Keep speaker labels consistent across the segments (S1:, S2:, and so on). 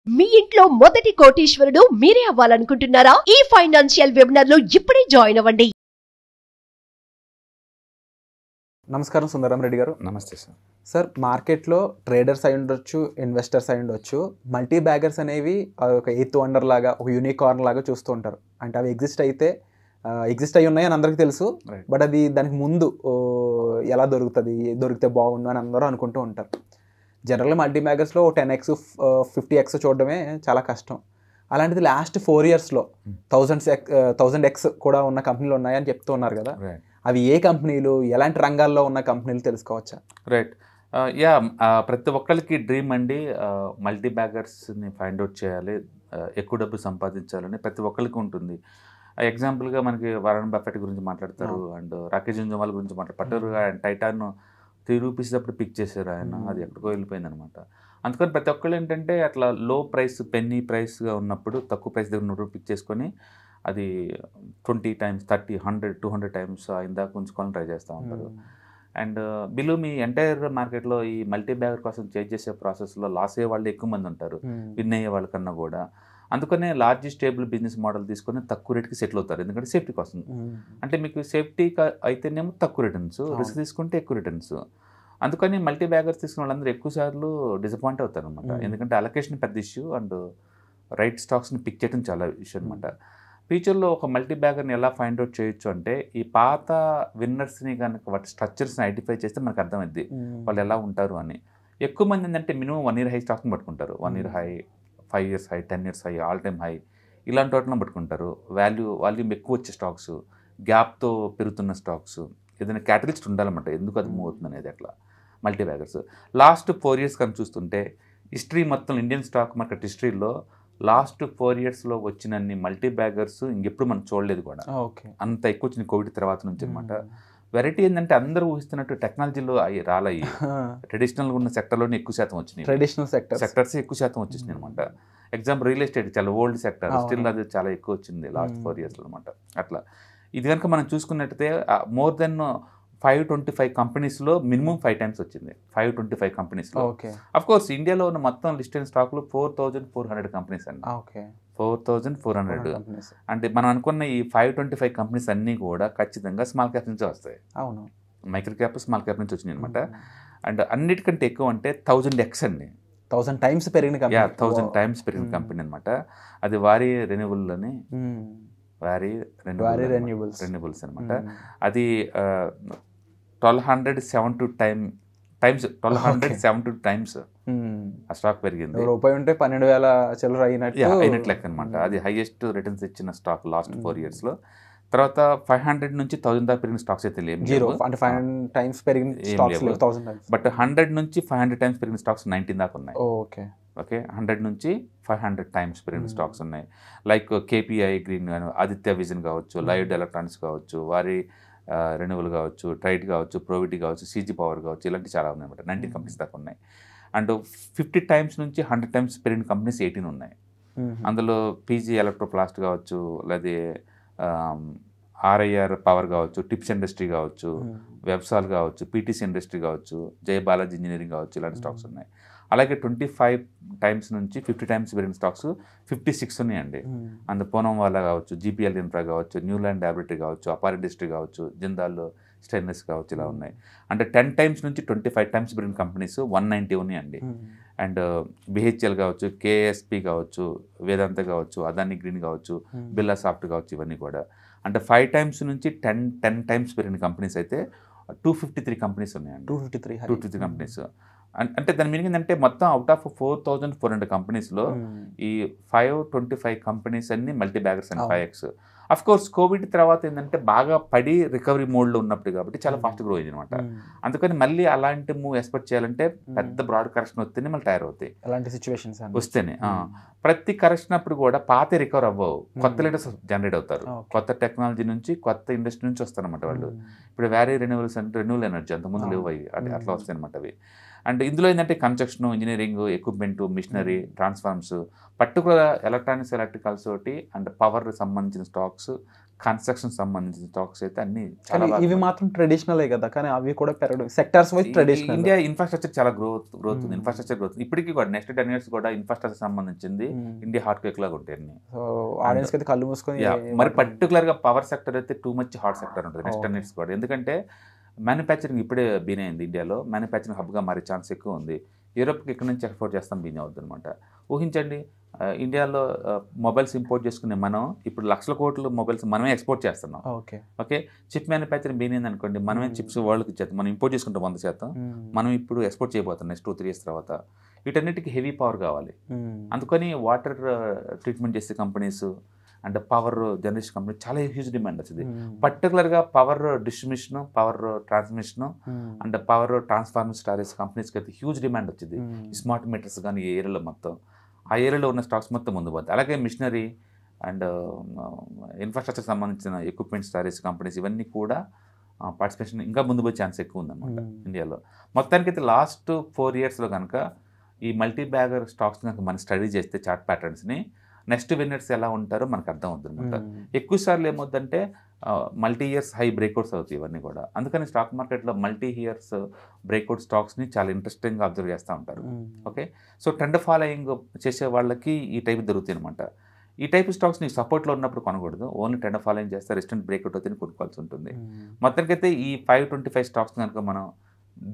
S1: మీ ఇంట్లో మొదటి కోటీశ్వరుడు మీరే అవ్వాలనుకుంటున్నారా? ఈ ఫైనాన్షియల్ వెబినార్ లో ఇప్పుడే జాయిన్ అవ్వండి.
S2: నమస్కారం సుందరం రెడ్డి గారు.
S3: నమస్తే సార్.
S2: సార్, మార్కెట్లో ట్రేడర్స్ అయి ఉండొచ్చు, ఇన్వెస్టర్స్ అయి ఉండొచ్చు, మల్టీ బ్యాగర్స్ అనేవి ఒక ఎయిత్ వండర్ లాగా, ఒక యూనికార్న్ లాగా చూస్తూ ఉంటారు. అంటే అవి ఎగ్జిస్ట్ అయి ఉన్నాయి అని అందరికీ తెలుసు. బట్ అది దానికి ముందు ఎలా దొరికితే బాగుండు అని అందరూ అనుకుంటూ ఉంటారు. జనరల్గా మల్టీ బ్యాగర్స్లో 10x 50x చూడడమే చాలా కష్టం. అలాంటిది లాస్ట్ 4 yearsలో 1000x కూడా ఉన్న కంపెనీలు ఉన్నాయని చెప్తూ ఉన్నారు కదా. అవి ఏ కంపెనీలు, ఎలాంటి రంగాల్లో ఉన్న కంపెనీలు తెలుసుకోవచ్చా?
S3: రైట్. ప్రతి ఒక్కరికి డ్రీమ్ అండి, మల్టీ బ్యాగర్స్ని ఫైండ్ అవుట్ చేయాలి, ఎక్కువ డబ్బు సంపాదించాలని ప్రతి ఒక్కరికి ఉంటుంది. ఎగ్జాంపుల్గా మనకి వారన్ బఫెట్ గురించి మాట్లాడతారు, అండ్ రాకేష్ జుంజున్వాలా గురించి మాట్లాడతారు. టైటాన్ ₹3 అప్పుడు పిక్ చేశారు ఆయన, అది ఎక్కడికో వెళ్ళిపోయింది అనమాట. అందుకని ప్రతి ఒక్కళ్ళు ఏంటంటే అట్లా లో ప్రైస్, పెన్నీ ప్రైస్గా ఉన్నప్పుడు తక్కువ ప్రైస్ దగ్గర ఉన్నప్పుడు పిక్ చేసుకొని అది 20 times 30 100 200 times ఇందాక ఉంచుకొని ట్రై చేస్తూ ఉంటారు. అండ్ బిలో మీ ఎంటైర్ మార్కెట్లో ఈ మల్టీ బ్యాగర్ కోసం చేంజ్ చేసే ప్రాసెస్లో లాస్ అయ్యే వాళ్ళు ఎక్కువ మంది ఉంటారు, విన్ అయ్యే వాళ్ళకన్నా కూడా. అందుకనే లార్జ్ స్టేబుల్ బిజినెస్ మోడల్ తీసుకొని తక్కువ రేట్కి సెటిల్ అవుతారు, ఎందుకంటే సేఫ్టీ కోసం. అంటే మీకు సేఫ్టీ అయితేనేమో తక్కువ రిటర్న్స్, రిస్క్ తీసుకుంటే ఎక్కువ రిటర్న్స్. అందుకని మల్టీ బ్యాగర్స్ తీసుకున్న వాళ్ళందరూ ఎక్కువ సార్లు డిసప్పాయింట్ అవుతారు అనమాట. ఎందుకంటే అలొకేషన్ పెద్ద ఇష్యూ, అండ్ రైట్ స్టాక్స్ని పిక్ చేయడం చాలా ఇష్యూ అనమాట. ఫ్యూచర్లో ఒక మల్టీ బ్యాగర్ని ఎలా ఫైండ్ అవుట్ చేయొచ్చు అంటే, ఈ పాత విన్నర్స్ని కనుక వాటి స్ట్రక్చర్స్ని ఐడెంటిఫై చేస్తే మనకు అర్థమైద్ది వాళ్ళు ఎలా ఉంటారు అని. ఎక్కువ మంది ఏంటంటే మినిమం 1 year హై స్టాక్స్ని పట్టుకుంటారు. 1 year high, 5 years high, 10 years high, all time high, ఇలాంటి వాటిని పట్టుకుంటారు. వాల్యూమ్ ఎక్కువ వచ్చే స్టాక్స్, గ్యాప్తో పెరుగుతున్న స్టాక్స్, ఏదైనా క్యాటలిస్ట్ ఉండాలన్నమాట ఎందుకు అది మూవ్ అవుతుంది అనేది. అట్లా మల్టీ బ్యాగర్స్ లాస్ట్ 4 years కనుక చూస్తుంటే, హిస్టరీ మొత్తం ఇండియన్ స్టాక్ మార్కెట్ హిస్టరీలో లాస్ట్ 4 yearsలో వచ్చినన్ని మల్టీ బ్యాగర్స్ ఇంకెప్పుడు మనం చూడలేదు కూడా. అంత ఎక్కువ వచ్చింది కోవిడ్ తర్వాత నుంచి అనమాట. వెరైటీ ఏంటంటే అందరూ ఊహిస్తున్నట్టు టెక్నాలజీలో అవి రాలయ్యి, ట్రెడిషనల్గా ఉన్న సెక్టర్లోనే ఎక్కువ శాతం వచ్చినాయి.
S2: ట్రెడిషనల్ సెక్టర్స్
S3: ఎక్కువ శాతం వచ్చేసినాయి అనమాట. ఎగ్జాంపుల్ రియల్ ఎస్టేట్ చాలా ఓల్డ్ సెక్టర్, స్టిల్ అది చాలా ఎక్కువ వచ్చింది లాస్ట్ 4 yearsలో అనమాట. అట్లా ఇది కనుక మనం చూసుకున్నట్టయితే మోర్ దెన్ 525 కంపెనీస్లో మినిమం 5 times వచ్చింది. 525 కంపెనీస్లో. అఫ్కోర్స్ ఇండియాలో ఉన్న మొత్తం లిస్టెడ్ స్టాక్లు 4400 కంపెనీస్ అండి. 4400 అంటే మనం అనుకున్న ఈ 525 కంపెనీస్ అన్నీ కూడా ఖచ్చితంగా స్మాల్ క్యాప్ నుంచి వస్తాయి.
S2: అవును,
S3: మైక్రో క్యాప్, స్మాల్ క్యాప్ నుంచి వచ్చినాయి అనమాట. అండ్ అన్నిటికంటే ఎక్కువ అంటే 1000x అండి,
S2: 1000 times పెరిగిన కంపెనీ.
S3: 1000 times పెరిగిన కంపెనీ అనమాట. అది వారి రెన్యూబుల్ అని, వారి రెన్యూబుల్స్ అనమాట. అది 1272 times ఆ స్టాక్ పెరిగింది.
S2: రూపాయి ఉంటే 12,000 చిల్లర
S3: అయినట్లు లెక్క అనమాట. అది హైయెస్ట్ రిటర్న్స్ ఇచ్చిన స్టాక్ లాస్ట్ 4 yearsలో. తర్వాత 500 నుంచి 1000 దాకా పెరిగిన స్టాక్స్ అయితే లేవు.
S2: అంటే 500 times పెరిగిన స్టాక్స్ లేవు, 1000 times.
S3: బట్ 100 నుంచి 500 times పెరిగిన స్టాక్స్ 19 దాకా ఉన్నాయి. ఓకే, 100 నుంచి 500 times పెరిగిన స్టాక్స్ ఉన్నాయి. లైక్ కేపీఐ గ్రీన్ కానీ, ఆదిత్య విజన్ కావచ్చు, లైవ్డ్ ఎలక్ట్రానిక్స్ కావచ్చు, వారి రెన్యూవల్ కావచ్చు, ట్రైడ్ కావచ్చు, ప్రోవిటీ కావచ్చు, సీజీ పవర్ కావచ్చు, ఇలాంటి చాలా ఉన్నాయి అనమాట. 19 కంపెనీస్ దాకా ఉన్నాయి. అండ్ 50 times నుంచి 100 times పెరిగిన కంపెనీస్ 18 ఉన్నాయి. అందులో పీజీ ఎలక్ట్రోప్లాస్ట్ కావచ్చు, లేదా ఆర్ఐఆర్ పవర్ కావచ్చు, టిప్స్ ఇండస్ట్రీ కావచ్చు, వెబ్సాల్ కావచ్చు, పీటీసీ ఇండస్ట్రీ కావచ్చు, జయ బాలాజీ ఇంజనీరింగ్ కావచ్చు, ఇలాంటి స్టాక్స్ ఉన్నాయి. అలాగే 25 times నుంచి 50 times పెరిగిన స్టాక్స్ 56 ఉన్నాయండి. అందు పూనం వాళ్ళ కావచ్చు, జీపీఎల్ ఇన్ఫ్రా కావచ్చు, న్యూలాండ్ ల్యాబొరేటరీ కావచ్చు, అపార్ ఇండస్ట్రీ కావచ్చు, జిందాల్ స్టెయిన్లెస్ కావచ్చు, ఇలా ఉన్నాయి. అంటే 10 times నుంచి 25 times పెరిగిన కంపెనీస్ 190 ఉన్నాయండి. అండ్ బిహెచ్ఎల్ కావచ్చు, కేఎస్పి కావచ్చు, వేదాంత కావచ్చు, అదాని గ్రీన్ కావచ్చు, బిర్లా సాఫ్ట్ కావచ్చు, ఇవన్నీ కూడా. అంటే 5 times నుంచి 10 times పెరిగిన కంపెనీస్ అయితే 253 కంపెనీస్ ఉన్నాయండి. 253 కంపెనీస్. అంటే దాని మీనింగ్ ఏంటంటే మొత్తం అవుట్ ఆఫ్ 4400 కంపెనీస్లో ఈ 525 కంపెనీస్ అన్ని మల్టీ బ్యాగర్స్ అండి, 5x. అఫ్ కోర్స్ కోవిడ్ తర్వాత ఏంటంటే బాగా పడి రికవరీ మోడ్లో ఉన్నప్పుడు కాబట్టి చాలా ఫాస్ట్ గ్రో అయింది అనమాట. అందుకని మళ్ళీ అలాంటి మూవ్ ఎక్స్పెక్ట్ చేయాలంటే పెద్ద బ్రాడ్ కరెక్షన్ వస్తేనే మళ్ళీ తయారు అవుతాయి.
S2: అలాంటి సిచ్యువేషన్స్
S3: వస్తేనే ప్రతి కరెక్షన్ అప్పుడు కూడా పాత రికవర్ అవ్వవు, కొత్త లీడర్స్ జనరేట్ అవుతారు. కొత్త టెక్నాలజీ నుంచి, కొత్త ఇండస్ట్రీ నుంచి వస్తారనమాట వాళ్ళు. ఇప్పుడు వేరే రెన్యూవల్స్ అంటే రెన్యూవల్ ఎనర్జీ అంతకుముందు లేవు అవి, అట్లా వస్తాయి అనమాట అవి. అండ్ ఇందులో ఏంటంటే construction, engineering, equipment, machinery, transformers, particular electronics, electricals తోటి అండ్ పవర్ సంబంధించిన స్టాక్స్, కన్స్ట్రక్షన్ సంబంధించిన స్టాక్స్ అయితే అన్ని చాలా
S2: కానీ ఇవి మాత్రం ట్రెడిషనలే కదా, కానీ అవి కూడా పెరగడం sectors wise traditional.
S3: India infrastructure చాలా గ్రోత్ ఉంది. ఇన్ఫ్రాస్ట్రక్చర్ గ్రోత్ ఇప్పటికీ కూడా నెక్స్ట్ 10 years కూడా ఇన్ఫ్రాస్ట్రక్చర్ సంబంధించింది ఇండియా హాట్ కేక్ లాగా ఉంటాయి అన్ని.
S2: సో ఆడియన్స్ అయితే కళ్ళు మూసుకొని
S3: మరి పర్టికులర్ గా పవర్ సెక్టర్ అయితే టూ మచ్ హాట్ సెక్టర్ ఉంటుంది నెక్స్ట్ 10 years కూడా. ఎందుకంటే మ్యానుఫ్యాక్చరింగ్ ఇప్పుడే బీన్ అయింది ఇండియాలో, మ్యానుఫ్యాక్చరింగ్ హబ్గా మారే ఛాన్స్ ఎక్కువ ఉంది. యూరోప్కి ఇక్కడ నుంచి ఎక్స్పోర్ట్ చేస్తాం బీన్ అవుతుంది అనమాట. ఊహించండి, ఇండియాలో మొబైల్స్ ఇంపోర్ట్ చేసుకునే మనం ఇప్పుడు లక్షల కోట్ల మొబైల్స్ మనమే ఎక్స్పోర్ట్ చేస్తున్నాం. ఓకే, చిప్ మ్యానుఫ్యాక్చరింగ్ బీన్ అయింది అనుకోండి, మనమే చిప్స్ వరల్డ్కి ఇచ్చేస్తాం. మనం ఇంపోర్ట్ చేసుకుంటాం 100%, మనం ఇప్పుడు ఎక్స్పోర్ట్ చేయబోతాం నెక్స్ట్ 2-3 years తర్వాత. వీటన్నిటికీ హెవీ పవర్ కావాలి. అందుకని వాటర్ ట్రీట్మెంట్ చేసే companies and power generation company చాలా హ్యూజ్ డిమాండ్ వచ్చింది. పర్టికులర్గా power distribution, power transmission and power transformer storage కంపెనీస్కి అయితే హ్యూజ్ డిమాండ్ వచ్చింది. స్మార్ట్ మీటర్స్ కానీ ఈ ఏరియాలో మొత్తం, ఆ ఏరియాలో ఉన్న స్టాక్స్ మొత్తం ముందు పోతాయి. అలాగే మిషనరీ అండ్ ఇన్ఫ్రాస్ట్రక్చర్ సంబంధించిన ఎక్విప్మెంట్ స్టారేజ్ కంపెనీస్ ఇవన్నీ కూడా పార్టిసిపేషన్ ఇంకా ముందు పోయే ఛాన్స్ ఎక్కువ ఉందన్నమాట ఇండియాలో. మొత్తానికి అయితే లాస్ట్ 4 yearsలో కనుక ఈ మల్టీ బ్యాగర్ స్టాక్స్ కనుక మనం స్టడీ చేస్తే చార్ట్ ప్యాటర్న్స్ని, నెక్స్ట్ విన్నర్స్ ఎలా ఉంటారో మనకు అర్థం అవుతుంది అనమాట. ఎక్కువ సార్లు ఏమవుతుందంటే మల్టీ ఇయర్స్ హై బ్రేక్అవుట్స్ అవుతాయి ఇవన్నీ కూడా. అందుకని స్టాక్ మార్కెట్లో మల్టీ ఇయర్స్ బ్రేక్అవుట్ స్టాక్స్ని చాలా ఇంట్రెస్టింగ్గా అబ్జర్వ్ చేస్తూ ఉంటారు. ఓకే, సో ట్రెండ్ ఫాలోయింగ్ చేసే వాళ్ళకి ఈ టైప్ దొరుకుతాయి అనమాట. ఈ టైప్ స్టాక్స్ నీకు సపోర్ట్లో ఉన్నప్పుడు కొనకూడదు, ఓన్లీ ట్రెండ్ ఫాలోయింగ్ చేస్తే రెస్టెంట్ బ్రేక్అవుట్ అవుతుంది కొనుక్కోవాల్సి ఉంటుంది. మొత్తానికైతే ఈ 525 స్టాక్స్ కనుక మనం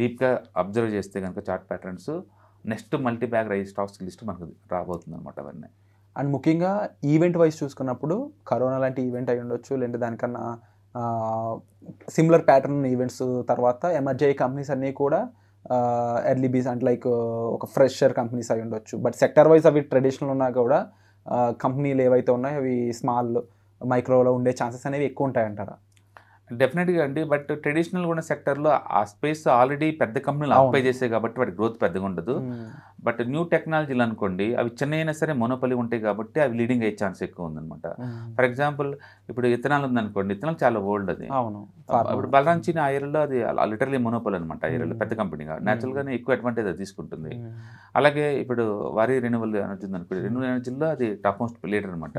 S3: డీప్గా అబ్జర్వ్ చేస్తే కనుక chart patterns, next multi bagger అయ్యే స్టాక్స్ లిస్ట్ మనకు రాబోతుంది అనమాట అవన్నీ.
S2: అండ్ ముఖ్యంగా ఈవెంట్ వైజ్ చూసుకున్నప్పుడు కరోనా లాంటి ఈవెంట్ అయి ఉండొచ్చు, లేదంటే దానికన్నా సిమిలర్ ప్యాటర్న్ ఈవెంట్స్ తర్వాత ఎమర్జ్ అయ్యే కంపెనీస్ అన్నీ కూడా ఎర్లీ బీస్ అంటే లైక్ ఒక ఫ్రెషర్ కంపెనీస్ అయి ఉండొచ్చు. బట్ సెక్టర్ వైజ్ అవి ట్రెడిషనల్ ఉన్నా కూడా కంపెనీలు ఏవైతే ఉన్నాయో అవి స్మాల్ మైక్రోలో ఉండే ఛాన్సెస్ అనేవి ఎక్కువ ఉంటాయంటారా?
S3: డెఫినెట్గా అండి, బట్ ట్రెడిషనల్ ఉన్న సెక్టర్లో ఆ స్పేస్ ఆల్రెడీ పెద్ద కంపెనీలు ఆక్యుపై చేసాయి కాబట్టి వాటి గ్రోత్ పెద్దగా ఉండదు. బట్ న్యూ టెక్నాలజీలు అనుకోండి, అవి చిన్న అయినా సరే మొనోపలి ఉంటాయి కాబట్టి అవి లీడింగ్ అయ్యే ఛాన్స్ ఎక్కువ ఉందన్నమాట. ఫర్ ఎగ్జాంపుల్ ఇప్పుడు ఇథనాల్ ఉందనుకోండి, ఇథనాల్ చాలా ఓల్డ్ అది. ఇప్పుడు బలరాం చీని ఆ ఏరియాలో అది లిటరలీ మొనోపలి అనమాట. ఆ ఏరియాలో పెద్ద కంపెనీగా న్యాచురల్గానే ఎక్కువ అడ్వాంటేజ్ అది తీసుకుంటుంది. అలాగే ఇప్పుడు వారి రెన్యూవల్ ఎనర్జీ ఉందనుకోండి, రెన్యూవల్ ఎనర్జీలో అది టాప్ మోస్ట్ లీడర్ అనమాట.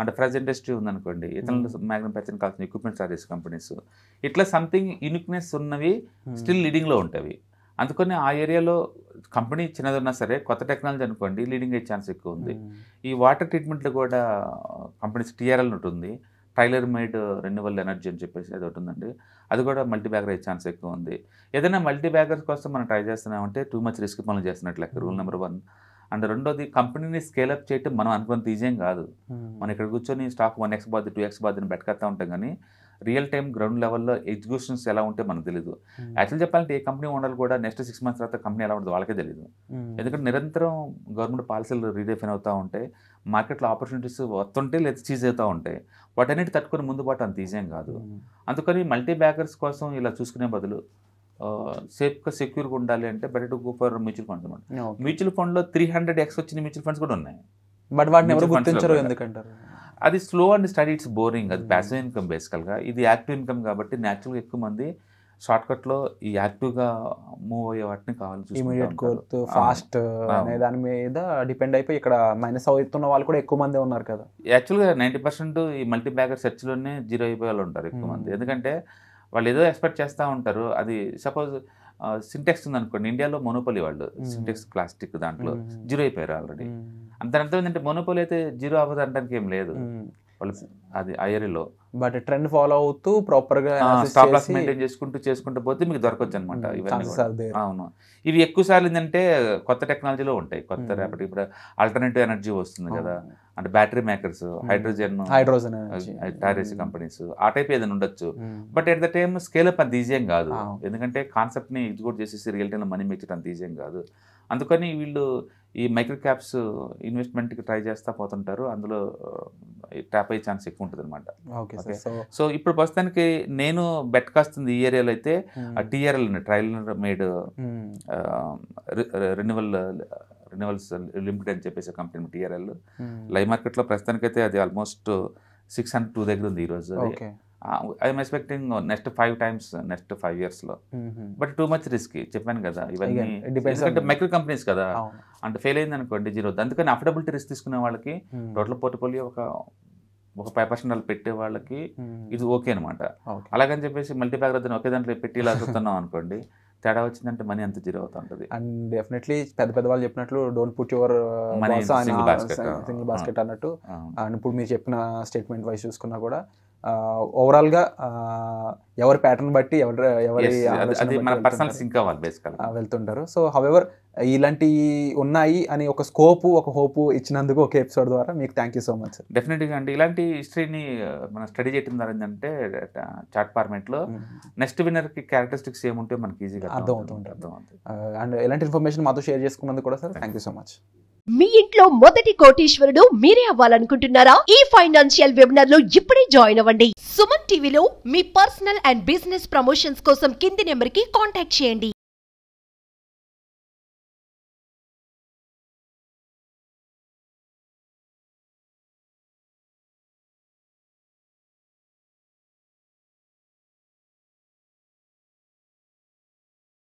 S3: అంటే ఫ్రెష్ ఇండస్ట్రీ ఉందనుకోండి, ఇథనాల్ మ్యానుఫ్యాక్చరింగ్ కావాల్సిన ఎక్విప్మెంట్ సర్వీస్ కంపెనీస్, ఇట్లా సంథింగ్ యూనిక్నెస్ ఉన్నవి స్టిల్ లీడింగ్లో ఉంటాయి. అందుకని ఆ ఏరియాలో కంపెనీ చిన్నదన్నా సరే కొత్త టెక్నాలజీ అనుకోండి లీడింగ్ అయ్యే ఛాన్స్ ఎక్కువ ఉంది. ఈ వాటర్ ట్రీట్మెంట్లో కూడా కంపెనీస్ TRL ఉంటుంది, టైలర్ మేడ్ రెన్యూవల్ ఎనర్జీ అని చెప్పేసి అది ఒకటి ఉందండి. అది కూడా మల్టీ బ్యాగర్ అయ్యే ఛాన్స్ ఎక్కువ ఉంది. ఏదైనా మల్టీ బ్యాగర్స్ కోసం మనం ట్రై చేస్తున్నామంటే టూ మచ్ రిస్క్ పనులు చేస్తున్నట్లు లెక్క, రూల్ నెంబర్ 1. అండ్ రెండోది, కంపెనీని స్కేలప్ చేయటం మనం అనుకున్నంత ఈజీ కాదు. మనం ఇక్కడ కూర్చొని స్టాక్ 1x బాధ 2x బాధ అని బెట్కత్తా ఉంటాం, కానీ రియల్ టైం గ్రౌండ్ లెవెల్లో ఎగ్జిక్యూషన్స్ ఎలా ఉంటే మనకు తెలియదు. యాక్చువల్ చెప్పాలంటే ఏ కంపెనీ ఓనర్లు కూడా నెక్స్ట్ 6 months తర్వాత కంపెనీ ఎలా ఉంటుంది వాళ్ళకే తెలియదు. ఎందుకంటే నిరంతరం గవర్నమెంట్ పాలసీలు రీడెఫైన్ అవుతూ ఉంటాయి, మార్కెట్లో ఆపర్చునిటీస్ వస్తుంటే లేదా చీజ్ అవుతూ ఉంటాయి. వాటన్నిటి తట్టుకొని ముందు పాటు అంత ఈజీ కాదు. అందుకని మల్టీ బ్యాగర్స్ కోసం ఇలా చూసుకునే బదులు సేఫ్గా సెక్యూర్గా ఉండాలి అంటే better to go for mutual funds అనమాట. మ్యూచువల్ ఫండ్లో 300x వచ్చిన మ్యూచువల్ ఫండ్స్ కూడా ఉన్నాయి.
S2: బట్ వాటిని ఎవరు గుర్తించరు ఎందుకంటారు?
S3: అది slow and study, it's boring. అది ప్యాసివ్ ఇన్కమ్ బేసికల్గా, ఇది యాక్టివ్ ఇన్కమ్ కాబట్టి న్యాచురల్గా ఎక్కువ మంది షార్ట్కట్లో ఈ యాక్టివ్గా మూవ్ అయ్యే వాటిని కావాలి.
S2: ఇమీడియట్ గ్రోత్, ఫాస్ట్ అనే దాని మీద డిపెండ్ అయిపోయి ఇక్కడ మైనస్ అవుతున్న వాళ్ళు కూడా ఎక్కువ మంది ఉన్నారు కదా.
S3: యాక్చువల్గా 90% ఈ మల్టీ బ్యాగర్ సెర్చ్లోనే జీరో అయిపోయే వాళ్ళు ఉంటారు ఎక్కువ మంది. ఎందుకంటే వాళ్ళు ఏదో ఎక్స్పెక్ట్ చేస్తూ ఉంటారు. అది సపోజ్ సింటెక్స్ ఉందనుకోండి, ఇండియాలో మొనోపలి వాళ్ళు సింటెక్స్ ప్లాస్టిక్ దాంట్లో జీరో అయిపోయారు ఆల్రెడీ. అంత అర్థం ఏంటంటే మొనోపలి అయితే జీరో అవ్వదు అనడానికి ఏం లేదు వాళ్ళు, అది ఆ ఏరియాలో.
S2: బట్ ట్రెండ్ ఫాలో అవుతూ ప్రాపర్గా
S3: స్టాప్ లాస్ మెయింటైన్ చేసుకుంటూ పోతే మీకు దొరకవచ్చు అనమాట ఇవన్నీ. అవును, ఇవి ఎక్కువ సార్లు ఏంటంటే కొత్త టెక్నాలజీలో ఉంటాయి. కొత్త రేపటి ఇప్పుడు ఆల్టర్నేటివ్ ఎనర్జీ వస్తుంది కదా, అంటే battery makers, hydrogen tyres companies, ఆ టైప్ ఏదైనా ఉండొచ్చు. But at the time scale up అంత ఈజీ కాదు, ఎందుకంటే కాన్సెప్ట్ని ఎగ్జిక్యూట్ చేసేసి రియల్ టైంలో మనీ మేక్ చేయడం అంత ఈజీ కాదు. అందుకని వీళ్ళు ఈ మైక్రో క్యాప్స్ ఇన్వెస్ట్మెంట్కి ట్రై చేస్తూ పోతుంటారు, అందులో ట్యాప్ అయ్యే ఛాన్స్ ఎక్కువ ఉంటుంది అనమాట. సో ఇప్పుడు ప్రస్తుతానికి నేను బెట్ కాస్తుంది ఈ ఏరియాలో అయితే TRL trailer made renewals limited అని చెప్పేసి కంపెనీ TRL లైవ్ మార్కెట్లో ప్రస్తుతానికైతే అది ఆల్మోస్ట్ 602 దగ్గర ఉంది ఈరోజు. I'm expecting next 5 times next 5 yearsలో. బట్ టూ మచ్ రిస్క్ చెప్పాను కదా ఇవన్నీ, ఎందుకంటే మైక్రో కంపెనీస్ కదా, అంటే ఫెయిల్ అయింది అనుకోండి జీరో. అందుకని అఫోర్డబిలిటీ రిస్క్ తీసుకునే వాళ్ళకి టోటల్ పోర్ట్ఫోలియో ఒక 5% పెట్టే వాళ్ళకి ఇది ఓకే అనమాట. అలాగని చెప్పేసి మల్టీ బ్యాగర్ వద్ద ఒకే దాంట్లో పెట్టి ఇలా చూస్తున్నాం అనుకోండి, తేడా వచ్చిందంటే మనీ అంత జీరో అవుతా ఉంటుంది.
S2: అండ్ డెఫినెట్లీ పెద్ద వాళ్ళు చెప్పినట్లు don't put your single basket అన్నట్టు. అండ్ ఇప్పుడు మీరు చెప్పిన స్టేట్మెంట్ వైజ్ చూసుకున్నా కూడా ఓవరాల్గా ఎవరి ప్యాటర్న్ బట్టి వెళ్తుంటారు. సో హౌఎవర్ ఇలాంటి ఉన్నాయి అని ఒక స్కోప్ ఒక హోప్ ఇచ్చినందుకు ఒక ఎపిసోడ్ ద్వారా మీకు థ్యాంక్ యూ సో మచ్.
S3: డెఫినెట్గా అండి, ఇలాంటి హిస్టరీని మనం స్టడీ చేయడం ద్వారా ఏంటంటే చార్ట్ ఫార్మేట్లో నెక్స్ట్ విన్నర్కి క్యారెక్టరిస్టిక్స్ ఏముంటే మనకి ఈజీగా
S2: అర్థమవుతుంది. అండ్ ఎలాంటి ఇన్ఫర్మేషన్ మాతో షేర్ చేసుకున్నందుకు కూడా sir thank you so much.
S1: మీ ఇంట్లో మొదటి కోటీశ్వరుడు మీరే అవ్వాలనుకుంటున్నారా? ఈ ఫైనాన్షియల్ వెబినార్ లో ఇప్పుడే జాయిన్ అవ్వండి. సుమన్ టీవీలో మీ పర్సనల్ అండ్ బిజినెస్ ప్రమోషన్స్ కోసం కింది నెంబర్ కి కాంటాక్ట్ చేయండి.